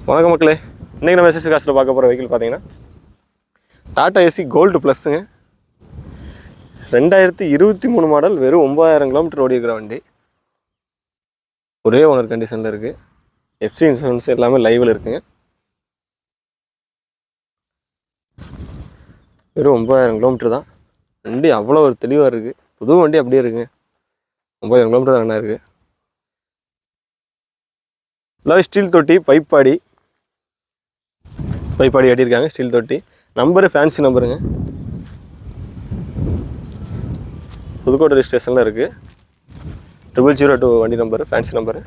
வணக்கம் மக்களே, இன்றைக்கி நம்ம எஸ்எஸ்சி காஸ்ட்டில் பார்க்க போகிற வெஹிக்கிள் பார்த்தீங்கன்னா டாடா ஏசி கோல்டு ப்ளஸ்ஸுங்க. 2023 மாடல், வெறும் 9000 கிலோமீட்டர் ஓடி இருக்கிற வண்டி. ஒரே ஓனர் கண்டிஷனில் இருக்குது. எஃப்சி இன்சூரன்ஸ் எல்லாமே லைவில் இருக்குங்க. வெறும் 9000 கிலோமீட்டர் தான். வண்டி அவ்வளோ ஒரு தெளிவாக இருக்குது. புது வண்டி அப்படியே இருக்குங்க. 9000 கிலோமீட்டர் தான் என்ன இருக்குது. ஃபுல்லாகவே ஸ்டீல் தொட்டி, பைப்பாடி கட்டியிருக்காங்க. ஸ்டீல் தொட்டி. நம்பரு ஃபேன்சி நம்பருங்க. புதுக்கோட்டை ரெஜிஸ்ட்ரேஷனில் இருக்குது. 0002 வண்டி number, fancy number.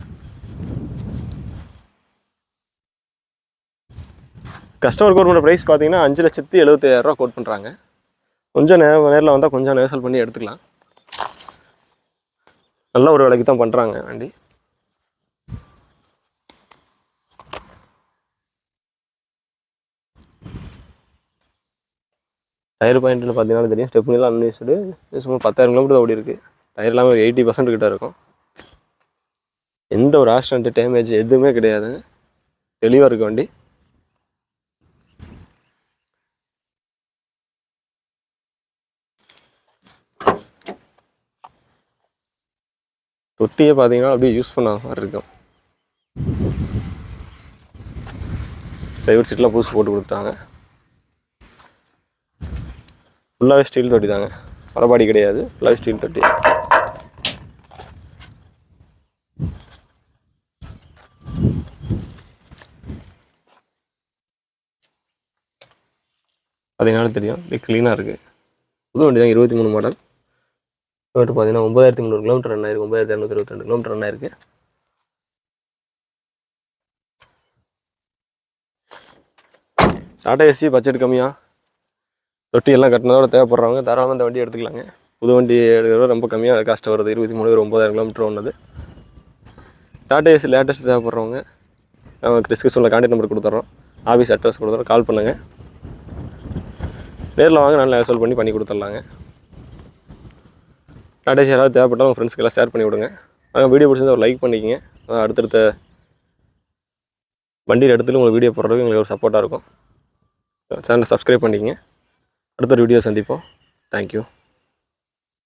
Customer quote பண்ணுற ப்ரைஸ் பார்த்தீங்கன்னா 5,75,000 கோட் பண்ணுறாங்க. கொஞ்சம் நேரில் வந்தால் கொஞ்சம் நேசல் பண்ணி எடுத்துக்கலாம். நல்ல ஒரு விலைக்கு தான் பண்ணுறாங்க வண்டி. டயர் பாயிண்ட்னு பார்த்தீங்கன்னா தெரியும். ஸ்டெப்னிலாம் அன்யூஸ்டு. சும்மா 10,000 கிலோமீட்டர் ஓடி இருக்குது. டயர் எல்லாமே ஒரு 80% கிட்ட இருக்கும். எந்த ஒரு ஆக்சிடென்ட் டேமேஜ் எதுவுமே கிடையாது. தெளிவாக இருக்குது வண்டி. தொட்டியே பார்த்தீங்கன்னா அப்படியே யூஸ் பண்ண மாதிரி இருக்கும். டிரைவர் சீட்லாம் புதுசு போட்டு கொடுத்துட்டாங்க. ஃபுல்லாகவே ஸ்டீல் தொட்டி தாங்க, மரபாடி கிடையாது. ஃபுல்லாகவே ஸ்டீல் தொட்டி. பார்த்தீங்கன்னா தெரியும், அப்படியே க்ளீனாக இருக்குது. புது வண்டி தான், 23 மாடல். பார்த்தீங்கன்னா 9300 கிலோமீட்டர் ரன் ஆயிருக்கு. 9222 கிலோமீட்டர் ரன் ஆயிருக்கு. டாடா ஏசி பட்ஜெட் கம்மியாக தொட்டி எல்லாம் கட்டினதோட தேவைப்படுறவங்க தாராளமாக இந்த வண்டி எடுத்துக்கலாங்க. புது வண்டி எடுக்கிறத ரொம்ப கம்மியாக காஸ்ட் வருது. 23 9000 கிலோமீட்டர் ஒன்றுது. டாடா ஏசி லேட்டஸ்ட் தேவைப்படுறவங்க டிஸ்கிரிப்ஷனில் கான்டாக்ட் நம்பர் கொடுத்துட்றோம். ஆஃபீஸ் அட்ரஸ் கொடுத்துறோம். கால் பண்ணுங்கள். நேரில் வாங்க, நல்லா ரெசல்ட் பண்ணி கொடுத்துட்லாங்க. டாடா ஏசி யாராவது தேவைப்பட்டால் உங்கள் ஃப்ரெண்ட்ஸ்க்கு எல்லாம் ஷேர் பண்ணி விடுங்க. நாங்கள் வீடியோ பிடிச்சிருந்தா ஒரு லைக் பண்ணிக்கிங்க. அடுத்தடுத்த வண்டியில் எடுத்துகிட்டு உங்களுக்கு வீடியோ போடுறதுக்கு எங்களுக்கு ஒரு சப்போர்ட்டாக இருக்கும். சேனலை சப்ஸ்கிரைப் பண்ணிக்கிங்க. அடுத்த ஒரு வீடியோ சந்திப்போம். தேங்க்யூ.